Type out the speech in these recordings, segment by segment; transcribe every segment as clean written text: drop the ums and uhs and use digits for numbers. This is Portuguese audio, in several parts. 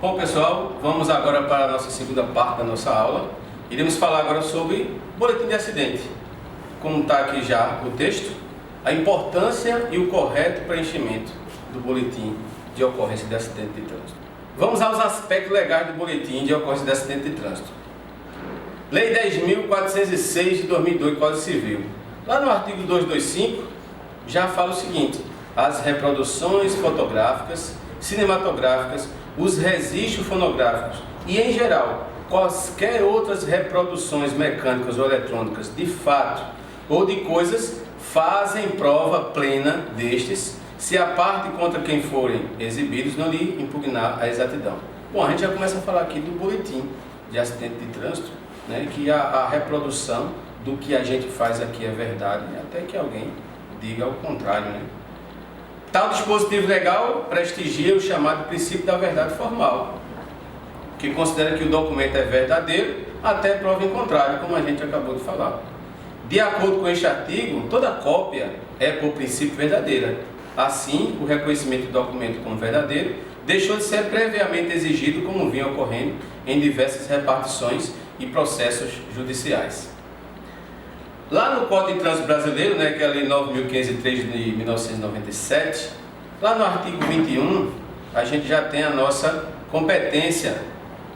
Bom, pessoal, vamos agora para a nossa segunda parte da nossa aula. Iremos falar agora sobre boletim de acidente. Como está aqui já o texto, a importância e o correto preenchimento do boletim de ocorrência de acidente de trânsito. Vamos aos aspectos legais do boletim de ocorrência de acidente de trânsito. Lei 10.406 de 2002, Código Civil. Lá no artigo 225, já fala o seguinte: as reproduções fotográficas, cinematográficas, os registros fonográficos e, em geral, quaisquer outras reproduções mecânicas ou eletrônicas de fato ou de coisas fazem prova plena destes, se a parte contra quem forem exibidos não lhe impugnar a exatidão. Bom, a gente já começa a falar aqui do boletim de acidente de trânsito, né, que a reprodução do que a gente faz aqui é verdade, até que alguém diga o contrário, né? Tal dispositivo legal prestigia o chamado princípio da verdade formal, que considera que o documento é verdadeiro até prova em contrário, como a gente acabou de falar. De acordo com este artigo, toda cópia é por princípio verdadeira. Assim, o reconhecimento do documento como verdadeiro deixou de ser previamente exigido, como vinha ocorrendo em diversas repartições e processos judiciais. Lá no Código de Trânsito Brasileiro, né, que é a Lei 9.503 de 1997, lá no artigo 21, a gente já tem a nossa competência,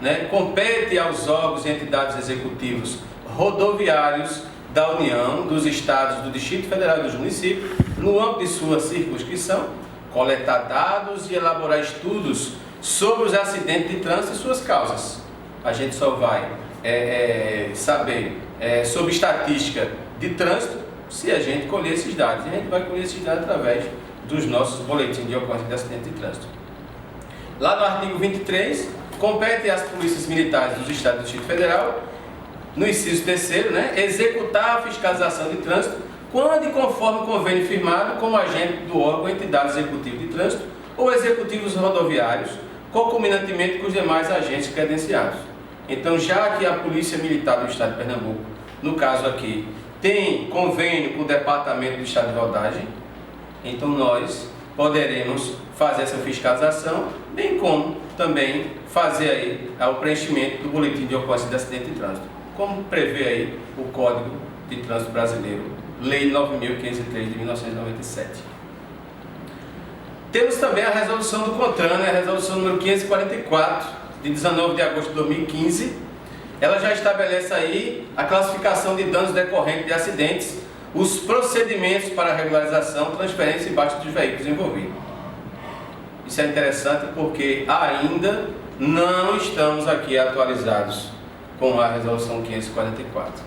né? Compete aos órgãos e entidades executivos rodoviários da União, dos Estados, do Distrito Federal e dos municípios, no âmbito de sua circunscrição, coletar dados e elaborar estudos sobre os acidentes de trânsito e suas causas. A gente só vai saber sobre estatística de trânsito se a gente colher esses dados. E a gente vai colher esses dados através dos nossos boletins de ocorrência de acidente de trânsito. Lá no artigo 23, compete às polícias militares dos Estados do Distrito Federal, no inciso 3º, né, executar a fiscalização de trânsito quando e conforme convênio firmado como agente do órgão, entidade executiva de trânsito ou executivos rodoviários, concomitantemente com os demais agentes credenciados. Então, já que a Polícia Militar do Estado de Pernambuco, no caso aqui, tem convênio com o Departamento do Estado de Rodagem, então nós poderemos fazer essa fiscalização, bem como também fazer aí o preenchimento do boletim de ocorrência de acidente de trânsito, como prevê aí o Código de Trânsito Brasileiro, Lei 9.503 de 1997. Temos também a resolução do CONTRAN, né, a resolução número 544, de 19 de agosto de 2015, ela já estabelece aí a classificação de danos decorrentes de acidentes, os procedimentos para regularização, transferência e baixa dos veículos envolvidos. Isso é interessante porque ainda não estamos aqui atualizados com a resolução 544.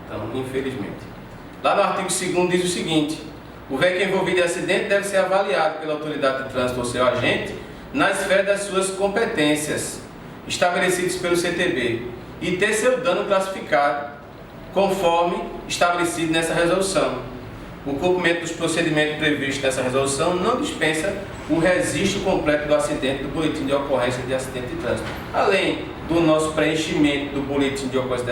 Então, infelizmente. Lá no artigo 2º diz o seguinte: o veículo envolvido em acidente deve ser avaliado pela autoridade de trânsito ou seu agente na esfera das suas competências, estabelecidas pelo CTB, e ter seu dano classificado, conforme estabelecido nessa resolução. O cumprimento dos procedimentos previstos nessa resolução não dispensa o registro completo do acidente do boletim de ocorrência de acidente de trânsito. Além do nosso preenchimento do boletim de ocorrência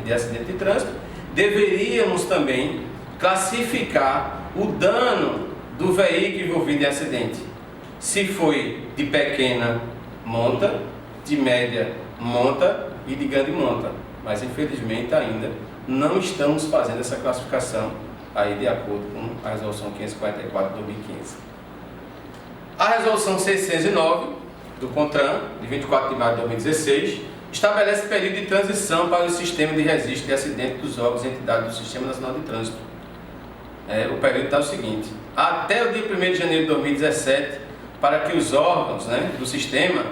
de acidente de trânsito, deveríamos também classificar o dano do veículo envolvido em acidente. Se foi de pequena monta, de média monta e de grande monta. Mas infelizmente ainda não estamos fazendo essa classificação aí de acordo com a resolução 544 de 2015. A resolução 609 do CONTRAN, de 24 de maio de 2016, estabelece período de transição para o sistema de registro de acidente dos órgãos e entidades do Sistema Nacional de Trânsito. O período está o seguinte: até o dia 1º de janeiro de 2017, para que os órgãos, né, do sistema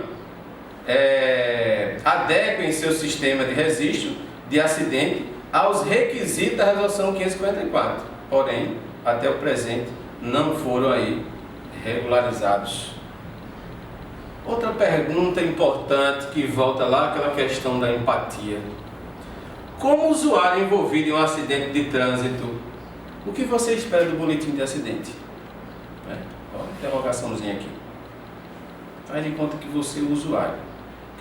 adequem seu sistema de registro de acidente aos requisitos da resolução 544. Porém, até o presente, não foram aí regularizados. Outra pergunta importante que volta lá, aquela questão da empatia. Como usuário envolvido em um acidente de trânsito, o que você espera do boletim de acidente? Olha a interrogaçãozinha aqui. Faz de conta que você é o usuário.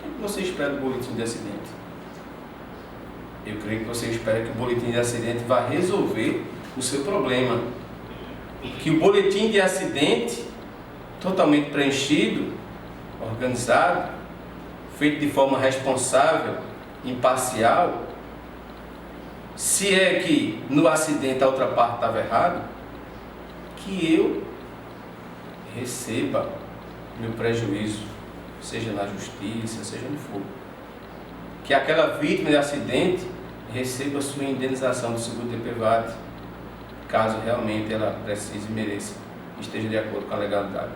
O que você espera do boletim de acidente? Eu creio que você espera que o boletim de acidente vá resolver o seu problema. Que o boletim de acidente, totalmente preenchido, organizado, feito de forma responsável, imparcial, se é que no acidente a outra parte estava errado, que eu receba meu prejuízo, seja na justiça, seja onde for. Que aquela vítima de acidente receba sua indenização do seguro-DPVAT, caso realmente ela precise e mereça, esteja de acordo com a legalidade.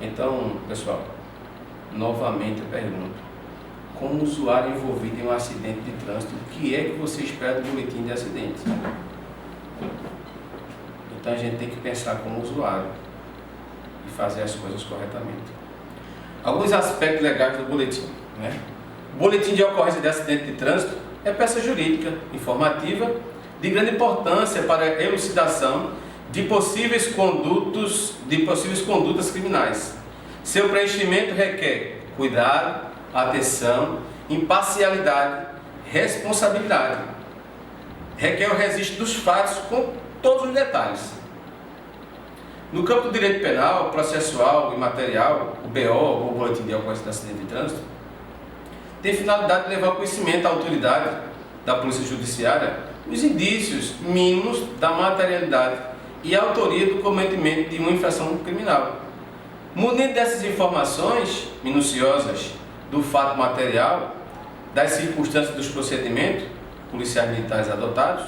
Então, pessoal, novamente eu pergunto, como usuário envolvido em um acidente de trânsito, o que é que você espera do boletim de acidente? Então a gente tem que pensar como usuário e fazer as coisas corretamente. Alguns aspectos legais do boletim, né? O boletim de ocorrência de acidente de trânsito é peça jurídica, informativa, de grande importância para a elucidação de possíveis condutas criminais. Seu preenchimento requer cuidado, atenção, imparcialidade, responsabilidade. Requer o registro dos fatos com todos os detalhes. No campo do direito penal, processual e material, o BO, ou Boletim de Ocorrência de Acidente de Trânsito, tem finalidade de levar ao conhecimento da autoridade da Polícia Judiciária os indícios mínimos da materialidade e autoria do cometimento de uma infração criminal. Munido dessas informações minuciosas do fato material, das circunstâncias dos procedimentos policiais militares adotados,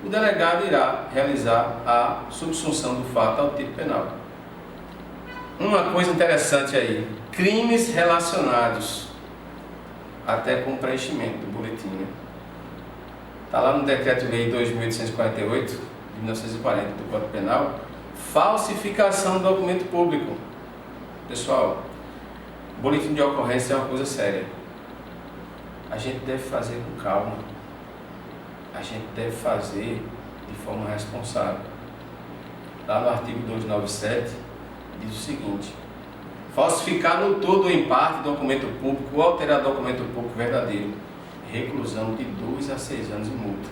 o delegado irá realizar a subsunção do fato ao tipo penal. Uma coisa interessante aí, crimes relacionados até com o preenchimento do boletim, né? Está lá no Decreto-Lei 2.848, de 1940, do Código Penal, falsificação do documento público. Pessoal, boletim de ocorrência é uma coisa séria. A gente deve fazer com calma. A gente deve fazer de forma responsável. Lá no artigo 297, diz o seguinte: falsificar no todo ou em parte documento público ou alterar documento público verdadeiro, reclusão de 2 a 6 anos e multa.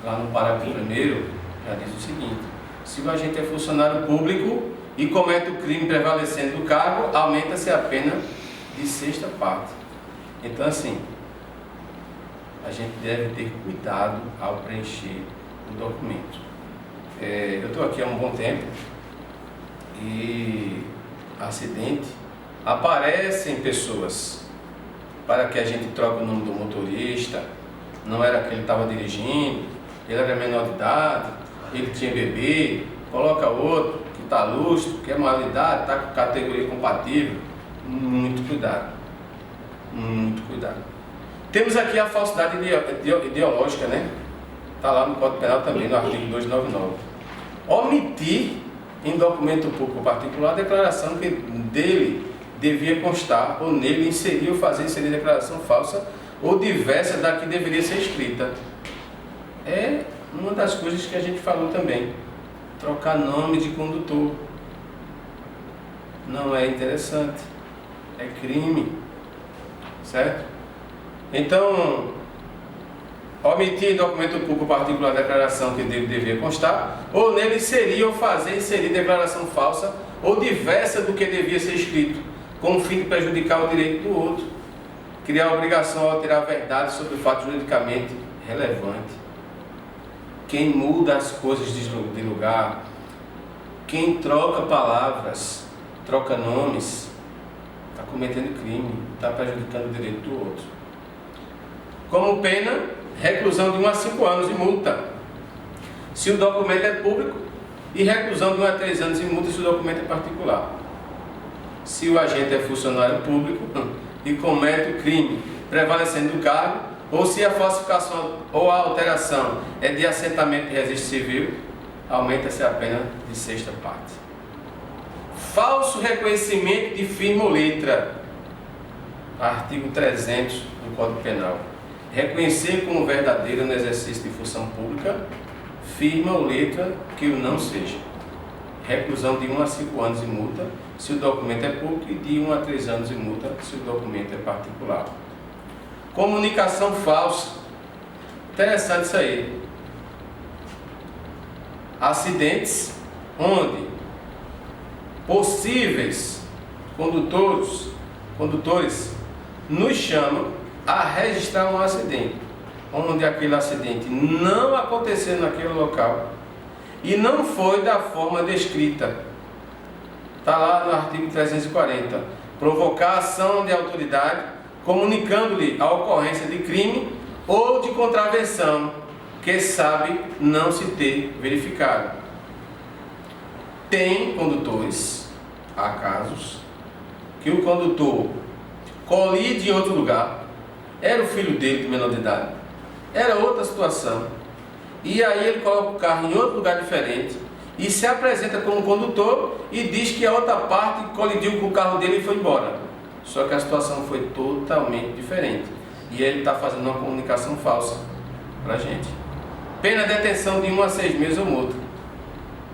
Lá no parágrafo 1º, já diz o seguinte: se o agente é funcionário público e comete o crime prevalecendo do cargo, aumenta-se a pena de 6ª parte. Então, assim, a gente deve ter cuidado ao preencher o documento. Eu estou aqui há um bom tempo e acidente, aparecem pessoas para que a gente troque o nome do motorista, não era que ele estava dirigindo, ele era menor de idade, ele tinha bebê, coloca outro que está lustro, que é maior de idade, está com categoria compatível. Muito cuidado, muito cuidado. Temos aqui a falsidade ideológica, né? Está lá no Código Penal também, no artigo 299. Omitir em documento público particular a declaração que dele devia constar, ou nele inserir ou fazer inserir declaração falsa ou diversa da que deveria ser escrita. É uma das coisas que a gente falou também. Trocar nome de condutor não é interessante, é crime, certo? Então, omitir em documento público particular a declaração que dele devia constar, ou nele inserir ou fazer inserir declaração falsa ou diversa do que devia ser escrito, com o fim de prejudicar o direito do outro, criar a obrigação de alterar a verdade sobre o fato juridicamente relevante. Quem muda as coisas de lugar, quem troca palavras, troca nomes, está cometendo crime, está prejudicando o direito do outro. Como pena, reclusão de 1 a 5 anos e multa, se o documento é público, e reclusão de 1 a 3 anos e multa se o documento é particular. Se o agente é funcionário público e comete o crime prevalecendo do cargo, ou se a falsificação ou a alteração é de assentamento de registro civil, aumenta-se a pena de 6ª parte. Falso reconhecimento de firma ou letra, artigo 300 do Código Penal. Reconhecer como verdadeiro no exercício de função pública firma ou letra que o não seja. Reclusão de 1 a 5 anos e multa se o documento é público e de 1 a 3 anos e multa se o documento é particular. Comunicação falsa. Interessante isso aí. Acidentes onde possíveis condutores nos chama a registrar um acidente, onde aquele acidente não aconteceu naquele local e não foi da forma descrita. Está lá no artigo 340. Provocar ação de autoridade comunicando-lhe a ocorrência de crime ou de contravenção que sabe não se ter verificado. Tem condutores, há casos, que o condutor colide em outro lugar, era o filho dele de menor de idade, era outra situação, e aí ele coloca o carro em outro lugar diferente e se apresenta como condutor e diz que a outra parte colidiu com o carro dele e foi embora. Só que a situação foi totalmente diferente e ele está fazendo uma comunicação falsa para a gente. Pena de detenção de 1 a 6 meses ou multa.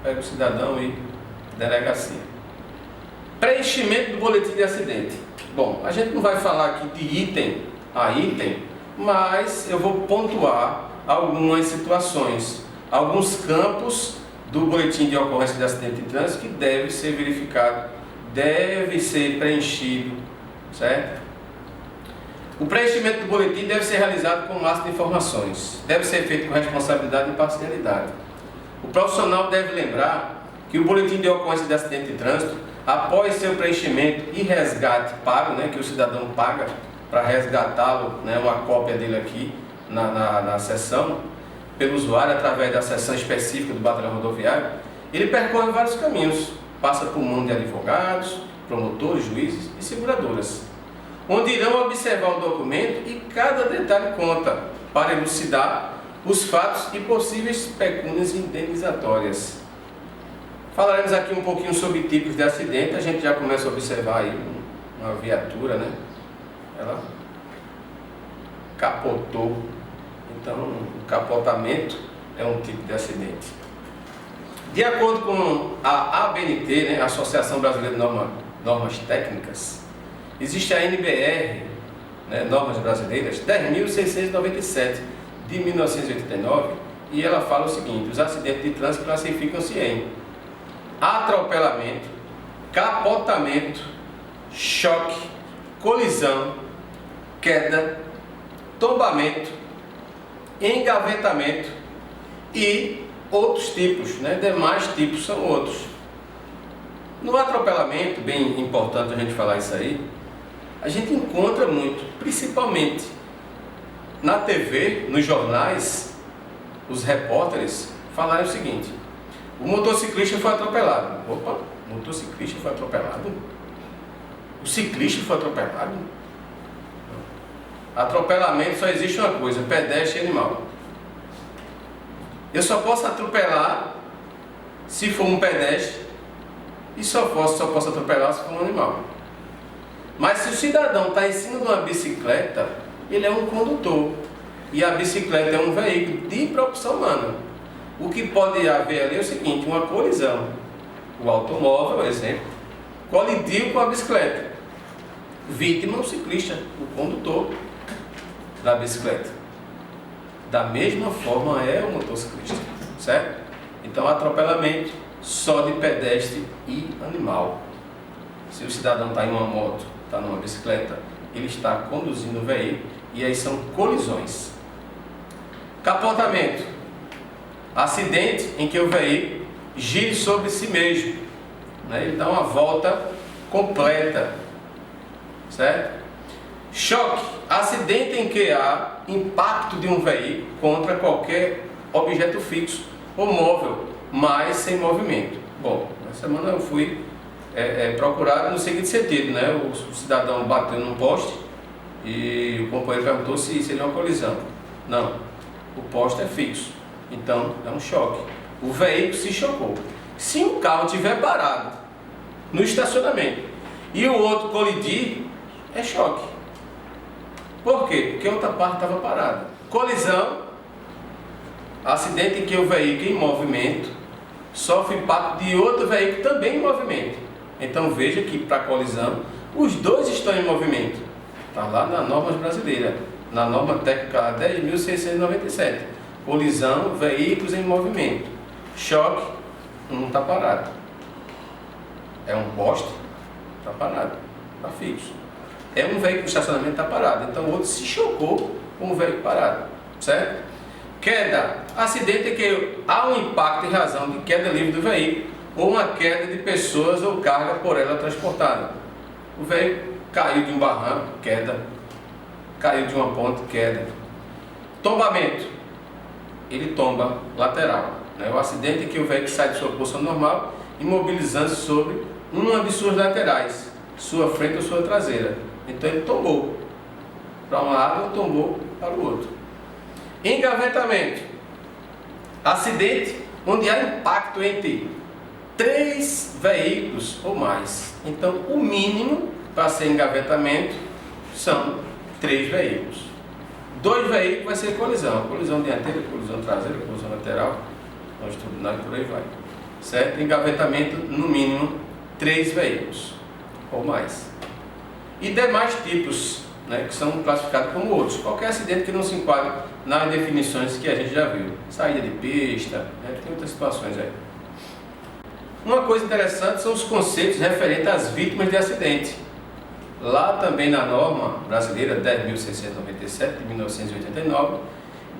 Pega o cidadão e delegacia. Preenchimento do boletim de acidente. Bom, a gente não vai falar aqui de item a item, mas eu vou pontuar algumas situações, alguns campos do boletim de ocorrência de acidente de trânsito que deve ser verificado, deve ser preenchido, certo? O preenchimento do boletim deve ser realizado com o máximo de informações, deve ser feito com responsabilidade e imparcialidade. O profissional deve lembrar que o boletim de ocorrência de acidente de trânsito, após seu preenchimento e resgate pago, que o cidadão paga para resgatá-lo, uma cópia dele aqui na seção, pelo usuário através da seção específica do batalhão rodoviário, ele percorre vários caminhos, passa por mão de advogados, promotores, juízes e seguradoras, onde irão observar o documento e cada detalhe conta para elucidar os fatos e possíveis pecúnias indenizatórias. Falaremos aqui um pouquinho sobre tipos de acidente. A gente já começa a observar aí uma viatura, ela capotou. Então, o capotamento é um tipo de acidente. De acordo com a ABNT, Associação Brasileira de Normas Técnicas, existe a NBR, Normas Brasileiras, 10.697 de 1989, e ela fala o seguinte: os acidentes de trânsito classificam-se em atropelamento, capotamento, choque, colisão, queda, tombamento, engavetamento e outros tipos, demais tipos são outros. No atropelamento, bem importante a gente falar isso aí, a gente encontra muito, principalmente na TV, nos jornais, os repórteres falarem o seguinte: o motociclista foi atropelado. Opa, o motociclista foi atropelado? O ciclista foi atropelado? Atropelamento só existe uma coisa: pedestre e animal. Eu só posso atropelar se for um pedestre e só posso atropelar se for um animal. Mas se o cidadão está em cima de uma bicicleta, ele é um condutor e a bicicleta é um veículo de propulsão humana. O que pode haver ali é o seguinte: uma colisão. O automóvel, por exemplo, colidiu com a bicicleta. Vítima, o ciclista, o condutor da bicicleta. Da mesma forma é o motociclista, certo? Então, atropelamento só de pedestre e animal. Se o cidadão está em uma moto, está numa bicicleta, ele está conduzindo o veículo e aí são colisões. Capotamento: acidente em que o veículo gire sobre si mesmo, ele dá uma volta completa, certo? Choque: acidente em que há impacto de um veículo contra qualquer objeto fixo ou móvel, mas sem movimento. Bom, na semana eu fui procurado no seguinte sentido, o cidadão bateu num poste e o companheiro perguntou se seria uma colisão. Não, o poste é fixo, então é um choque. O veículo se chocou. Se um carro estiver parado no estacionamento e o outro colidir, é choque. Por quê? Porque a outra parte estava parada. Colisão: acidente em que o veículo em movimento sofre impacto de outro veículo também em movimento. Então veja que para colisão os dois estão em movimento. Está lá na normas brasileira, na norma técnica 10.697. Colisão: veículos em movimento. Choque: não está parado. É um poste, está parado, está fixo. é um veículo de estacionamento está parado, então o outro se chocou com o veículo parado, certo? Queda, acidente em que há um impacto em razão de queda livre do veículo ou uma queda de pessoas ou carga por ela transportada. O veículo caiu de um barranco, queda, caiu de uma ponte, queda. Tombamento, ele tomba lateral, né? O acidente em que o veículo sai de sua posição normal, imobilizando-se sobre uma de suas laterais, sua frente ou sua traseira. Então ele tombou para um lado ou tombou para o outro. Engavetamento, acidente onde há impacto entre 3 veículos ou mais. Então o mínimo para ser engavetamento são 3 veículos. 2 veículos vai ser colisão dianteira, colisão traseira, colisão lateral, longitudinal e por aí vai. Certo? Engavetamento no mínimo 3 veículos ou mais. E demais tipos, né, que são classificados como outros. Qualquer acidente que não se enquadre nas definições que a gente já viu. Saída de pista, né, tem outras situações aí. Uma coisa interessante são os conceitos referentes às vítimas de acidente. Lá também na norma brasileira 10.697 de 1989,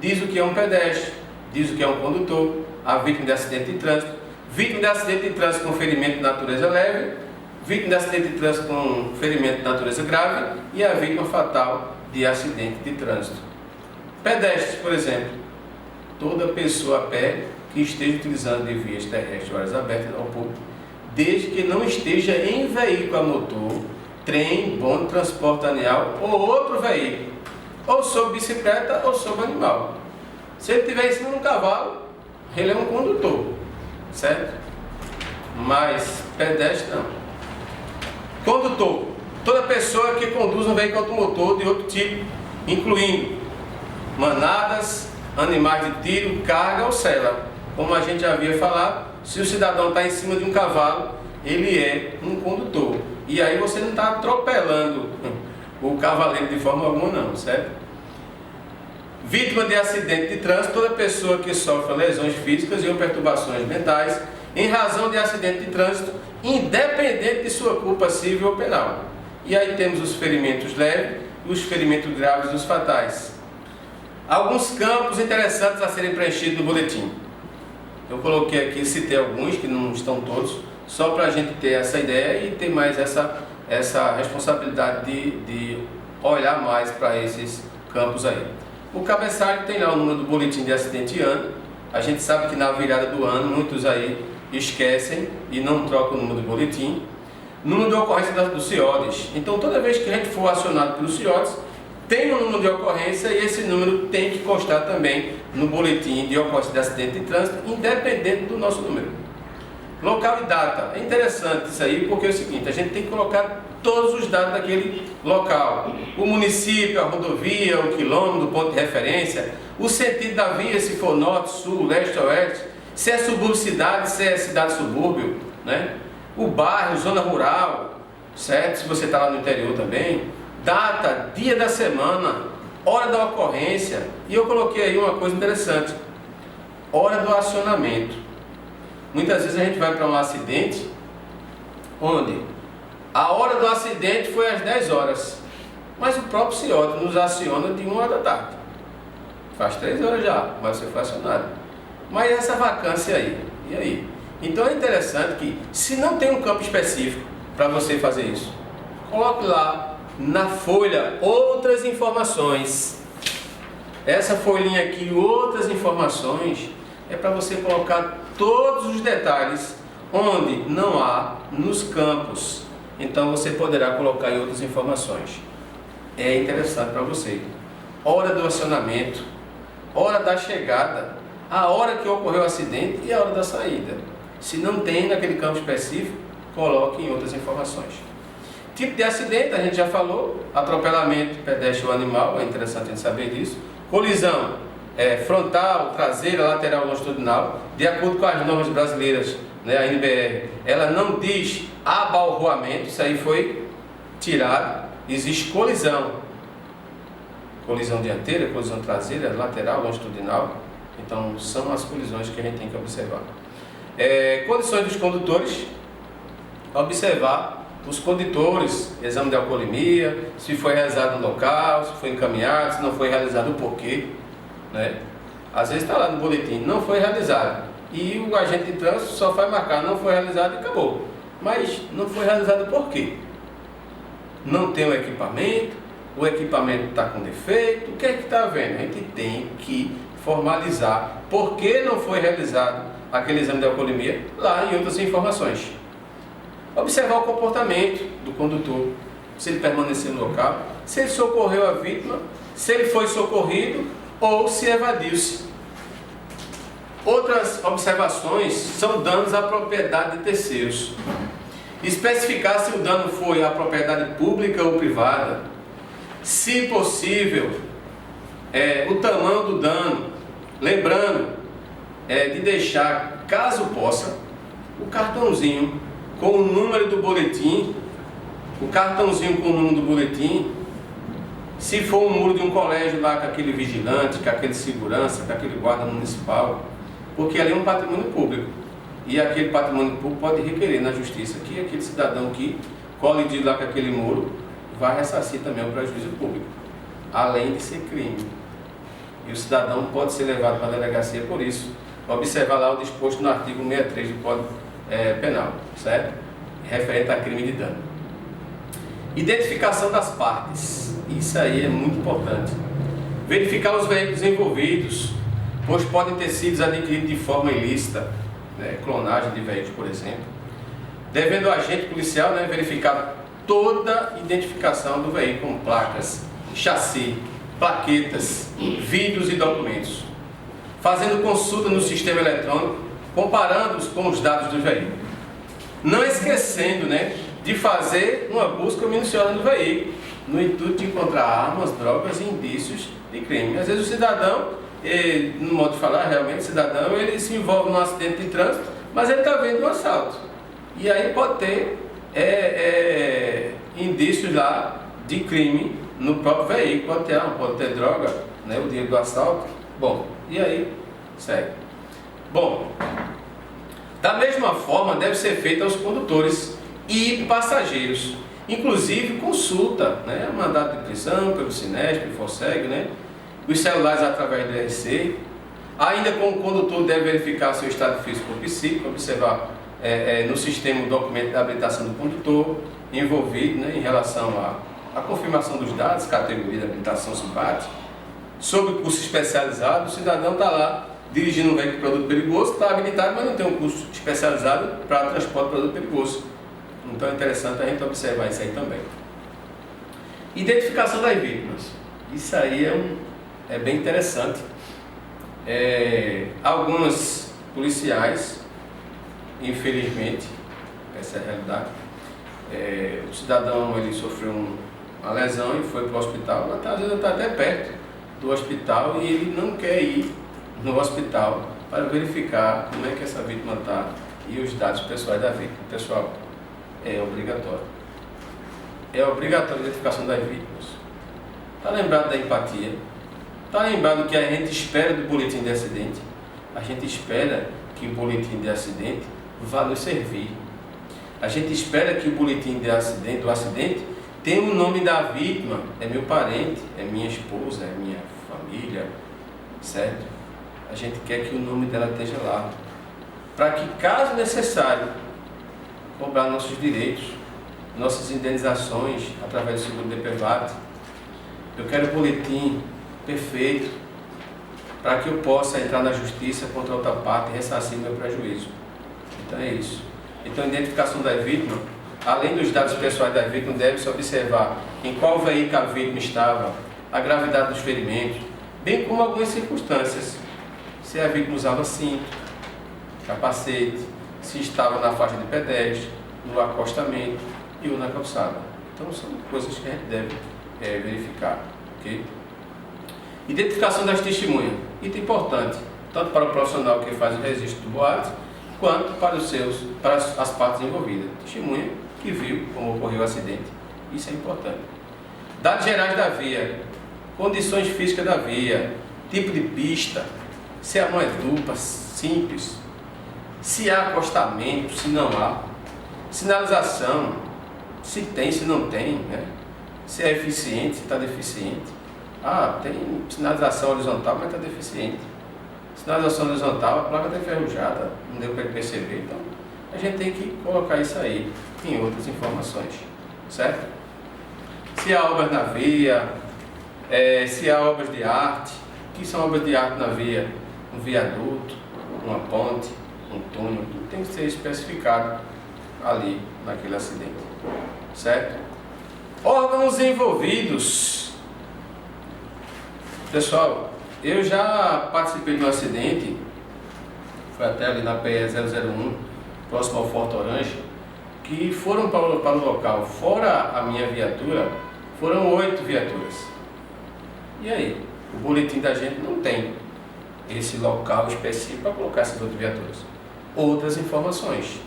diz o que é um pedestre, diz o que é um condutor, a vítima de acidente de trânsito, vítima de acidente de trânsito com ferimento de natureza leve, vítima de acidente de trânsito com ferimento de natureza grave e a vítima fatal de acidente de trânsito. Pedestre, por exemplo, toda pessoa a pé que esteja utilizando de vias terrestres ou áreas abertas ao público, desde que não esteja em veículo a motor, trem, bonde, transporte animal ou outro veículo, ou sobre bicicleta ou sobre animal. Se ele estiver em cima de um cavalo, ele é um condutor, certo? Mas pedestre não. Condutor, toda pessoa que conduz um veículo automotor de outro tipo, incluindo manadas, animais de tiro, carga ou sela. Como a gente já havia falado, se o cidadão está em cima de um cavalo, ele é um condutor. E aí você não está atropelando o cavaleiro de forma alguma não, certo? Vítima de acidente de trânsito, toda pessoa que sofre lesões físicas e ou perturbações mentais em razão de acidente de trânsito, independente de sua culpa civil ou penal. E aí temos os ferimentos leves, os ferimentos graves e os fatais. Alguns campos interessantes a serem preenchidos no boletim. Eu coloquei aqui, citei alguns, que não estão todos, só para a gente ter essa ideia e ter mais essa responsabilidade de olhar mais para esses campos aí. O cabeçalho tem lá o número do boletim de acidente ano. A gente sabe que na virada do ano, muitos aí esquecem e não trocam o número do boletim. Número de ocorrência do CIODES. Então, toda vez que a gente for acionado pelo CIODES, tem um número de ocorrência e esse número tem que constar também no boletim de ocorrência de acidente de trânsito, independente do nosso número. Local e data. É interessante isso aí porque é o seguinte, a gente tem que colocar todos os dados daquele local. O município, a rodovia, o quilômetro, o ponto de referência, o sentido da via, se for norte, sul, leste, oeste, se é subúrbio, cidade, se é cidade, subúrbio, né? O bairro, zona rural, certo? Se você está lá no interior também. Data, dia da semana, hora da ocorrência. E eu coloquei aí uma coisa interessante. Hora do acionamento. Muitas vezes a gente vai para um acidente onde a hora do acidente foi às 10 horas. Mas o próprio CIODES nos aciona de 1 hora da tarde. Faz 3 horas já, mas você foi acionado. Mas essa vacância aí, e aí? Então é interessante que, se não tem um campo específico para você fazer isso, coloque lá na folha outras informações. Essa folhinha aqui, outras informações, é para você colocar todos os detalhes onde não há nos campos. Então você poderá colocar em outras informações. É interessante para você. Hora do acionamento, hora da chegada, a hora que ocorreu o acidente e a hora da saída. Se não tem naquele campo específico, coloque em outras informações. Tipo de acidente, a gente já falou, atropelamento, pedestre ou animal, é interessante a gente saber disso. Colisão, frontal, traseira, lateral, longitudinal, de acordo com as normas brasileiras, né, a NBR, ela não diz abalroamento, isso aí foi tirado, existe colisão. Colisão dianteira, colisão traseira, lateral, longitudinal, então são as colisões que a gente tem que observar. Condições dos condutores, observar os condutores, exame de alcoolemia, se foi realizado no local, se foi encaminhado, se não foi realizado, o porquê, né? Às vezes está lá no boletim, não foi realizado, e o agente de trânsito só vai marcar, não foi realizado e acabou. Mas não foi realizado por quê? Não tem o equipamento está com defeito, o que é que está havendo? A gente tem que formalizar por que não foi realizado aquele exame de alcoolemia lá em outras informações. Observar o comportamento do condutor, se ele permaneceu no local, se ele socorreu a vítima, se ele foi socorrido ou se evadiu-se. Outras observações são danos à propriedade de terceiros. Especificar se o dano foi à propriedade pública ou privada, se possível, o tamanho do dano, lembrando de deixar, caso possa, o cartãozinho com o número do boletim, se for um muro de um colégio lá com aquele vigilante, com aquele segurança, com aquele guarda municipal, porque ali é um patrimônio público, e aquele patrimônio público pode requerer na justiça que aquele cidadão que colidiu lá com aquele muro vai ressarcir também o prejuízo público, além de ser crime. E o cidadão pode ser levado para a delegacia por isso. Observar lá o disposto no artigo 63 do Código Penal, certo? Referente a crime de dano. Identificação das partes. Isso aí é muito importante. Verificar os veículos envolvidos, pois podem ter sido adquiridos de forma ilícita, clonagem de veículos, por exemplo. Devendo o agente policial verificar toda a identificação do veículo, como placas, chassi, plaquetas, vídeos e documentos. Fazendo consulta no sistema eletrônico, comparando-os com os dados do veículo. Não esquecendo de fazer uma busca minuciosa no veículo, no intuito de encontrar armas, drogas e indícios de crime. Às vezes o cidadão, no modo de falar, realmente o cidadão, ele se envolve num acidente de trânsito, mas ele está vendo um assalto. E aí pode ter indícios lá de crime no próprio veículo, pode ter droga, o dinheiro do assalto. Bom, e aí segue. Bom, da mesma forma deve ser feita aos condutores e passageiros, inclusive consulta, mandado de prisão pelo Sinesp, FOSEG, os celulares através do RC. Ainda como o condutor deve verificar seu estado físico ou psíquico, observar no sistema o documento de habilitação do condutor envolvido em relação à confirmação dos dados, categoria de habilitação simpática. Sobre o curso especializado, o cidadão está lá dirigindo um veículo de produto perigoso, está habilitado, mas não tem um curso especializado para transporte de produto perigoso. Então é interessante a gente observar isso aí também. Identificação das vítimas. Isso aí é bem interessante. Alguns policiais, infelizmente, essa é a realidade, o cidadão ele sofreu uma lesão e foi para o hospital, às vezes está até perto do hospital e ele não quer ir no hospital para verificar como é que essa vítima está e os dados pessoais da vítima. Pessoal, é obrigatório. É obrigatória a identificação das vítimas. Está lembrado da empatia? Está lembrado que a gente espera do boletim de acidente? A gente espera que o boletim de acidente vá nos servir. A gente espera que o boletim de acidente, do acidente, tenha o nome da vítima, é meu parente, é minha esposa, é minha família, certo? A gente quer que o nome dela esteja lá, para que, caso necessário, cobrar nossos direitos, nossas indenizações através do seguro DPVAT. Eu quero o boletim perfeito, para que eu possa entrar na justiça contra a outra parte e ressarcir meu prejuízo. Então é isso. Então a identificação da vítima, além dos dados pessoais da vítima, deve-se observar em qual veículo a vítima estava, a gravidade dos ferimentos, bem como algumas circunstâncias. Se a vítima usava cinto, capacete, se estava na faixa de pedestre, no acostamento e ou na calçada. Então são coisas que a gente deve verificar. Okay? Identificação das testemunhas. Item importante, tanto para o profissional que faz o registro do boato, quanto para as partes envolvidas. Testemunha que viu como ocorreu o acidente. Isso é importante. Dados gerais da via, condições físicas da via, tipo de pista, se a mão é dupla, simples, se há acostamento, se não há, sinalização, se tem, se não tem, né? Se é eficiente, se está deficiente. Tem sinalização horizontal, mas está deficiente. Sinalização horizontal, a placa está enferrujada, não deu para ele perceber. Então, a gente tem que colocar isso aí em outras informações, certo? Se há obras na via, se há obras de arte. O que são obras de arte na via? Um viaduto, uma ponte, um túnel, tudo tem que ser especificado ali naquele acidente, certo? Órgãos envolvidos. Pessoal, eu já participei de um acidente, foi até ali na PE 001, próximo ao Forte Orange, que foram para o local, fora a minha viatura, foram 8 viaturas. E aí? O boletim da gente não tem esse local específico para colocar essas 8 viaturas. Outras informações.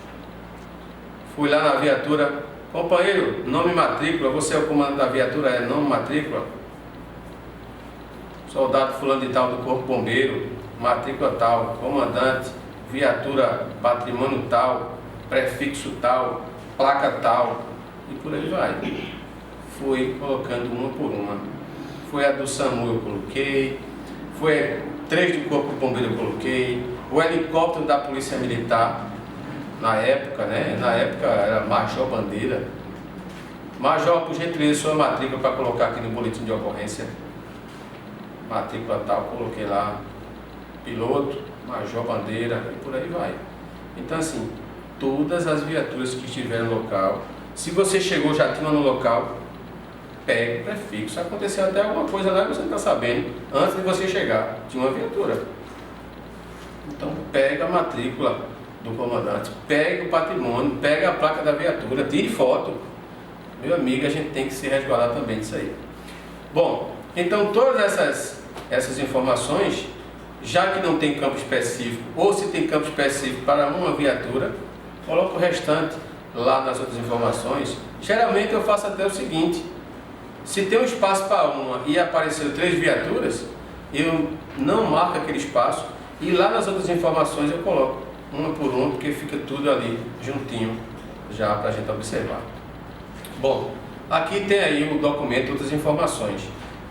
Fui lá na viatura, companheiro, nome e matrícula, você é o comandante da viatura, nome e matrícula? Soldado fulano de tal do corpo bombeiro, matrícula tal, comandante, viatura, patrimônio tal, prefixo tal, placa tal, e por aí vai. Fui colocando uma por uma. Foi a do SAMU eu coloquei, foi 3 do corpo bombeiro eu coloquei, o helicóptero da Polícia Militar, na época, né? Na época era Major Bandeira. Major, por gentileza, sua matrícula para colocar aqui no boletim de ocorrência. Matrícula tal, coloquei lá, piloto, Major Bandeira, e por aí vai. Então assim, todas as viaturas que estiverem no local, se você chegou, já tinha no local, pegue o prefixo. Aconteceu até alguma coisa lá que você não está sabendo, antes de você chegar, tinha uma viatura. Então pega a matrícula do comandante, pega o patrimônio, pega a placa da viatura, tire foto. Meu amigo, a gente tem que se resguardar também disso aí. Bom, então todas essas informações, já que não tem campo específico, ou se tem campo específico para uma viatura, coloca o restante lá nas outras informações. Geralmente eu faço até o seguinte: se tem um espaço para uma e apareceu 3 viaturas, eu não marco aquele espaço e lá nas outras informações eu coloco uma por uma, porque fica tudo ali juntinho já para a gente observar. Bom, aqui tem aí o documento, outras informações.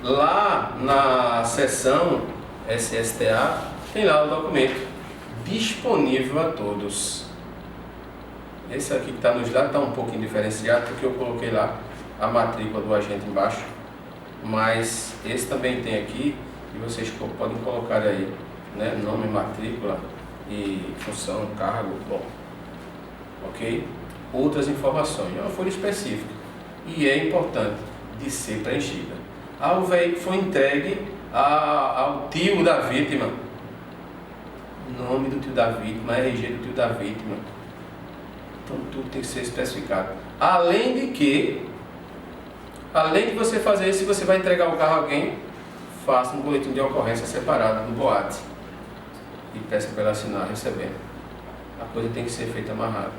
Lá na seção SSTA tem lá o documento disponível a todos. Esse aqui que está no slide está um pouquinho diferenciado porque eu coloquei lá a matrícula do agente embaixo, mas esse também tem aqui e vocês podem colocar aí, né, nome, matrícula e função, cargo, bom, ok? Outras informações, é uma folha específica e é importante de ser preenchida. O veículo foi entregue ao tio da vítima, nome do tio da vítima, RG do tio da vítima, então tudo tem que ser especificado. Além de você fazer isso, se você vai entregar o carro a alguém, faça um boletim de ocorrência separado do BOAT e peça para ela assinar recebendo. A coisa tem que ser feita amarrada.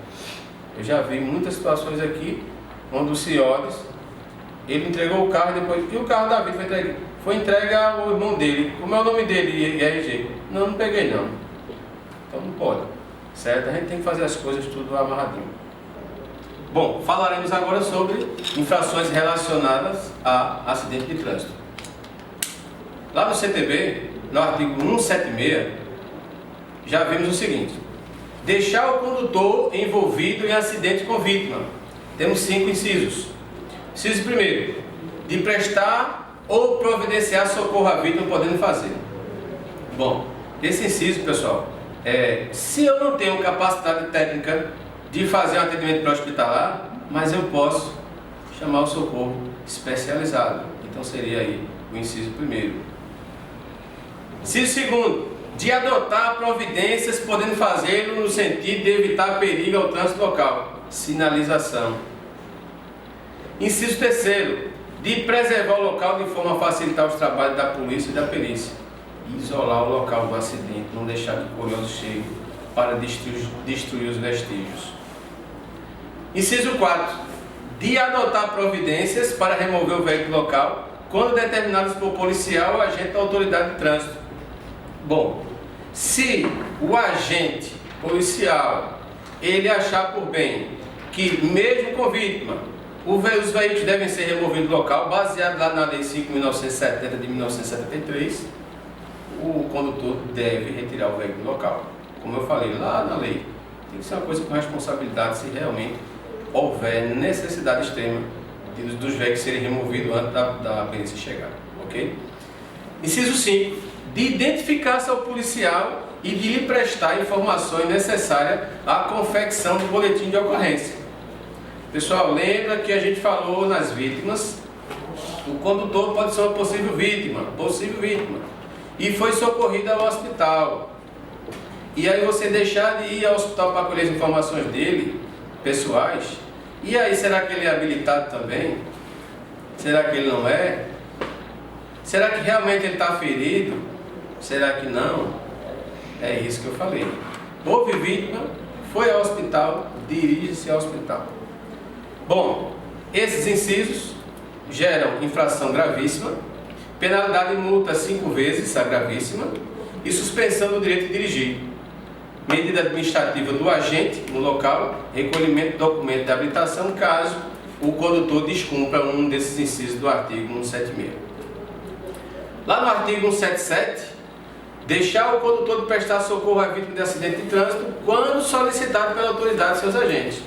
Eu já vi muitas situações aqui onde o CIODES, ele entregou o carro depois, e o carro da vítima foi entregue ao irmão dele. Como é o nome dele e RG? Não peguei não. Então não pode, certo? A gente tem que fazer as coisas tudo amarradinho. Bom, falaremos agora sobre infrações relacionadas a acidente de trânsito. Lá no CTB, no artigo 176, já vimos o seguinte: deixar o condutor envolvido em acidente com vítima. Temos 5 incisos. Inciso primeiro, de prestar ou providenciar socorro à vítima, podendo fazer. Bom, esse inciso, pessoal, se eu não tenho capacidade técnica de fazer um atendimento pré-hospitalar, mas eu posso chamar o socorro especializado. Então seria aí o inciso primeiro. Inciso segundo, de adotar providências, podendo fazê-lo no sentido de evitar perigo ao trânsito local. Sinalização. Inciso terceiro, de preservar o local de forma a facilitar os trabalhos da polícia e da perícia. Isolar o local do acidente, não deixar que o curioso chegue para destruir os vestígios. Inciso 4, de adotar providências para remover o veículo local quando determinados por policial ou agente da autoridade de trânsito. Bom, se o agente policial ele achar por bem que mesmo com vítima Os veículos devem ser removidos do local, baseado lá na Lei 5.970 de 1973. O condutor deve retirar o veículo do local. Como eu falei lá na lei, tem que ser uma coisa com responsabilidade se realmente houver necessidade extrema dos veículos serem removidos antes da perícia chegar. Ok? Inciso 5. De identificar-se ao policial e de lhe prestar informações necessárias à confecção do boletim de ocorrência. Pessoal, lembra que a gente falou nas vítimas, o condutor pode ser uma possível vítima, e foi socorrido ao hospital. E aí você deixar de ir ao hospital para colher as informações dele, pessoais, e aí será que ele é habilitado também? Será que ele não é? Será que realmente ele está ferido? Será que não? É isso que eu falei. Houve vítima, foi ao hospital, dirige-se ao hospital. Bom, esses incisos geram infração gravíssima, penalidade de multa 5 vezes a gravíssima e suspensão do direito de dirigir. Medida administrativa do agente no local, recolhimento de documento de habilitação caso o condutor descumpra um desses incisos do artigo 176. Lá no artigo 177, deixar o condutor de prestar socorro à vítima de acidente de trânsito quando solicitado pela autoridade de seus agentes.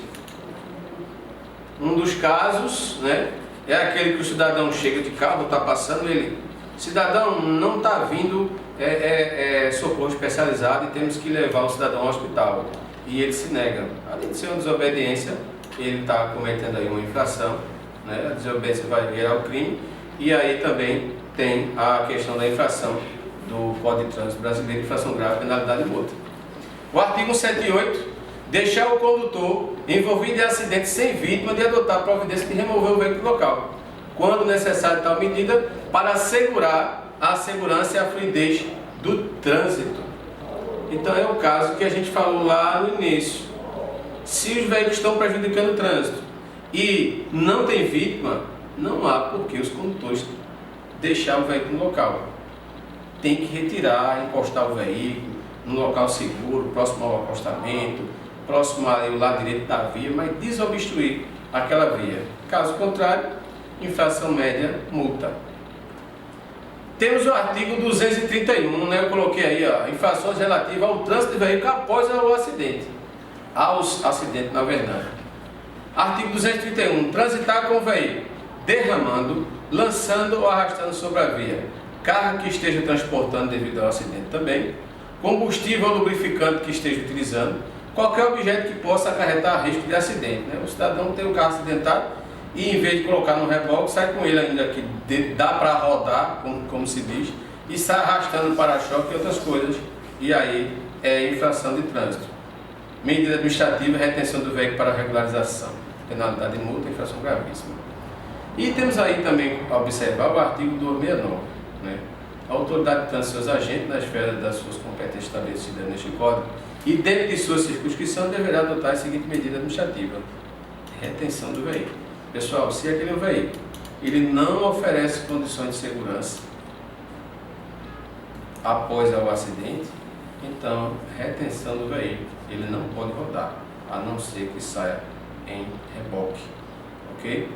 Um dos casos, né, é aquele que o cidadão chega de carro, está passando, cidadão, não está vindo socorro especializado e temos que levar o cidadão ao hospital. E ele se nega. Além de ser uma desobediência, ele está cometendo aí uma infração, né? A desobediência vai gerar o crime. E aí também tem a questão da infração do Código de Trânsito Brasileiro, infração grave, penalidade de multa. O artigo 178, deixar o condutor envolvido em acidente sem vítima de adotar providência de remover o veículo local, quando necessário tal medida, para assegurar a segurança e a fluidez do trânsito. Então é o caso que a gente falou lá no início. Se os veículos estão prejudicando o trânsito e não tem vítima, não há por que os condutores deixar o veículo no local. Tem que retirar, encostar o veículo no local seguro, próximo ao acostamento, próximo ao lado direito da via, mas desobstruir aquela via. Caso contrário, infração média, multa. Temos o artigo 231, né? Eu coloquei aí, ó, infrações relativas ao trânsito de veículo após o acidente. Aos acidentes, na verdade. Artigo 231, transitar com o veículo, derramando, lançando ou arrastando sobre a via, carro que esteja transportando devido ao acidente também, combustível ou lubrificante que esteja utilizando, qualquer objeto que possa acarretar risco de acidente, né? O cidadão tem um carro acidentado e em vez de colocar no reboque, sai com ele ainda que dá para rodar, como se diz, e sai arrastando para-choque e outras coisas, e aí é infração de trânsito. Medida administrativa, retenção do veículo para regularização, penalidade de multa, infração gravíssima. E temos aí também a observar o artigo 269, né? A autoridade de trânsito e seus agentes, na esfera das suas competências estabelecidas neste código, e dentro de sua circunscrição, deverá adotar a seguinte medida administrativa: retenção do veículo. Pessoal, se aquele veículo ele não oferece condições de segurança após o acidente, então retenção do veículo, ele não pode rodar, a não ser que saia em reboque, ok?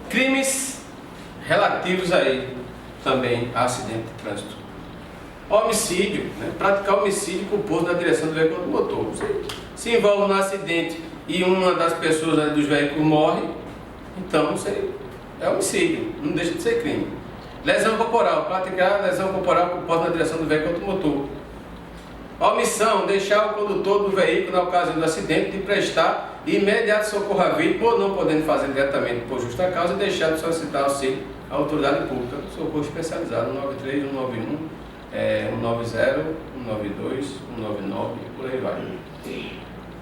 Crimes relativos aí também a acidente de trânsito. Homicídio, né? Praticar homicídio culposo na direção do veículo automotor. Você se envolve no acidente e uma das pessoas dos veículos morre, então isso aí é homicídio, não deixa de ser crime. Lesão corporal, praticar lesão corporal culposa na direção do veículo automotor. Omissão, deixar o condutor do veículo na ocasião do acidente de prestar imediato socorro à vítima ou não podendo fazer diretamente por justa causa, deixar de solicitar auxílio à autoridade pública, socorro especializado, 193, 191, 190, 192, 199 e por aí vai.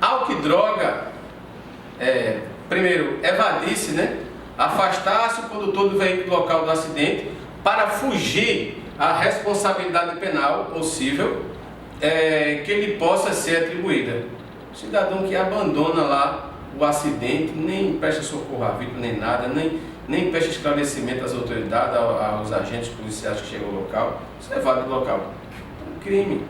Álcool e droga, primeiro, evadir-se, né? Afastar-se o condutor do veículo local do acidente para fugir à responsabilidade penal possível que lhe possa ser atribuída. O cidadão que abandona lá o acidente, nem presta socorro à vítima, nem nada, nem presta esclarecimento às autoridades, aos agentes policiais que chegam ao local, isso é evade do local. É um crime.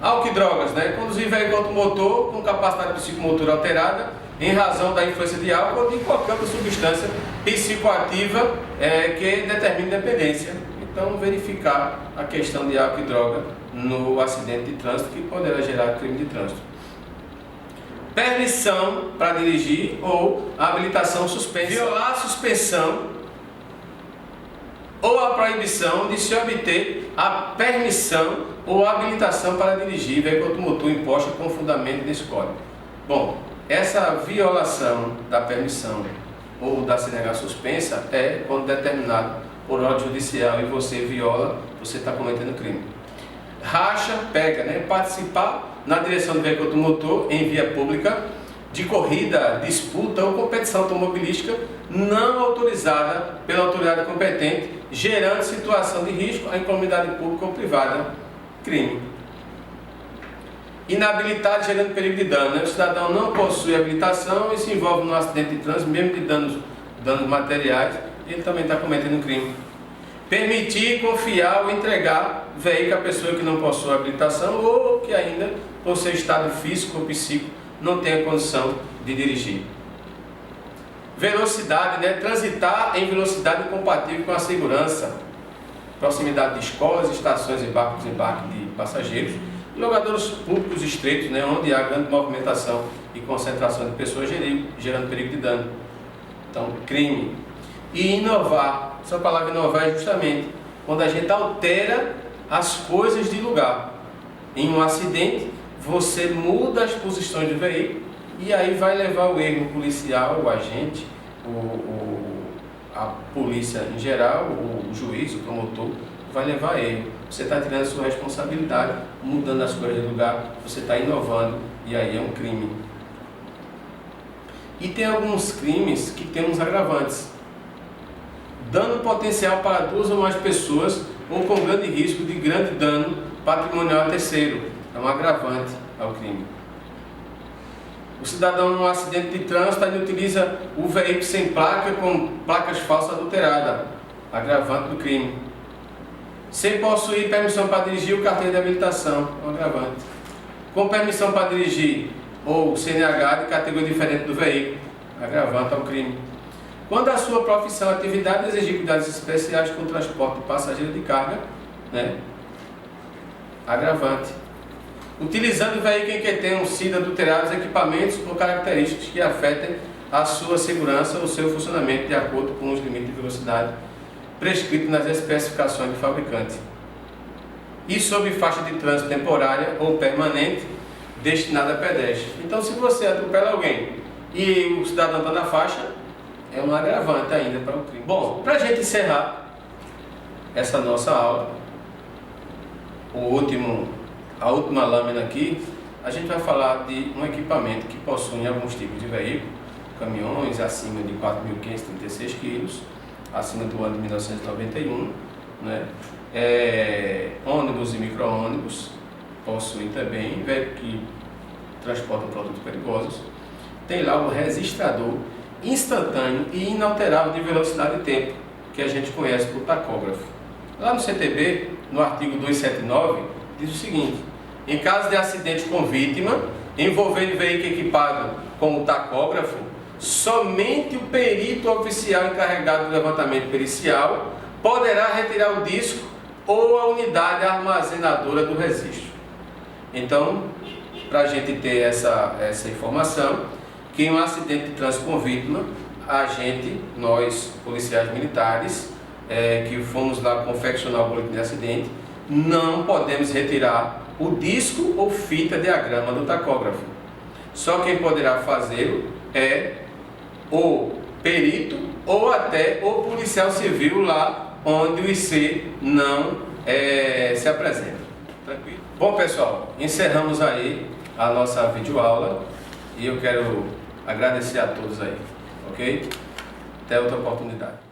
Álcool e drogas, né? Conduzir veículo automotor com capacidade psicomotora alterada em razão da influência de álcool ou de qualquer outra substância psicoativa que determine dependência. Então, verificar a questão de álcool e droga no acidente de trânsito, que poderá gerar crime de trânsito. Permissão para dirigir ou habilitação suspensa. Violar a suspensão ou a proibição de se obter a permissão ou habilitação para dirigir veículo automotor imposta com fundamento nesse código. Bom, essa violação da permissão ou da CNH suspensa é quando determinado por ordem judicial e você viola, você está cometendo crime. Racha, pega, participar na direção do veículo automotor em via pública de corrida, disputa ou competição automobilística não autorizada pela autoridade competente, gerando situação de risco à incolumidade pública ou privada, crime. Inabilitado gerando perigo de dano. O cidadão não possui habilitação e se envolve num acidente de trânsito, mesmo de danos materiais, ele também está cometendo crime. Permitir, confiar ou entregar veículo à pessoa que não possui habilitação ou que ainda, por seu estado físico ou psíquico, não tenha condição de dirigir. Velocidade, transitar em velocidade compatível com a segurança. Proximidade de escolas, estações e barcos de embarque de passageiros, locadouros públicos estreitos, onde há grande movimentação e concentração de pessoas, gerando perigo de dano. Então, crime. E inovar. Essa palavra inovar é justamente quando a gente altera as coisas de lugar. Em um acidente, você muda as posições do veículo e aí vai levar o erro policial, o agente, a polícia em geral, o juiz, o promotor, vai levar a erro. Você está tirando a sua responsabilidade, mudando as coisas de lugar, você está inovando e aí é um crime. E tem alguns crimes que tem uns agravantes. Dano potencial para 2 ou mais pessoas ou com grande risco de grande dano patrimonial a terceiro. É um agravante ao crime. O cidadão num acidente de trânsito ainda utiliza o veículo sem placa com placas falsas adulteradas. Agravante do crime. Sem possuir permissão para dirigir ou carteira de habilitação. É um agravante. Com permissão para dirigir ou CNH de categoria diferente do veículo. Agravante ao crime. Quando a sua profissão, atividade exigir cuidados especiais com o transporte de passageiro de carga, agravante. Utilizando o veículo em que tenham sido adulterados equipamentos ou características que afetem a sua segurança ou seu funcionamento de acordo com os limites de velocidade prescritos nas especificações do fabricante. E sob faixa de trânsito temporária ou permanente destinada a pedestre. Então, se você atropela alguém e o cidadão está na faixa, é um agravante ainda para o crime. Bom, para a gente encerrar essa nossa aula, a última lâmina aqui, a gente vai falar de um equipamento que possui alguns tipos de veículo, caminhões acima de 4.536 kg, acima do ano de 1991, ônibus e micro-ônibus possuem também, veículos que transportam produtos perigosos. Tem lá o registrador instantâneo e inalterável de velocidade e tempo, que a gente conhece por tacógrafo. Lá no CTB, no artigo 279, diz o seguinte: em caso de acidente com vítima, envolvendo veículo equipado com o tacógrafo, somente o perito oficial encarregado do levantamento pericial poderá retirar o disco ou a unidade armazenadora do registro. Então, para a gente ter essa informação, que em um acidente de trânsito com vítima, nós policiais militares, que fomos lá confeccionar o boletim de acidente, não podemos retirar o disco ou fita diagrama do tacógrafo. Só quem poderá fazê-lo é o perito ou até o policial civil lá onde o IC não se apresenta. Tranquilo? Bom, pessoal, encerramos aí a nossa videoaula e eu quero agradecer a todos aí, ok? Até outra oportunidade.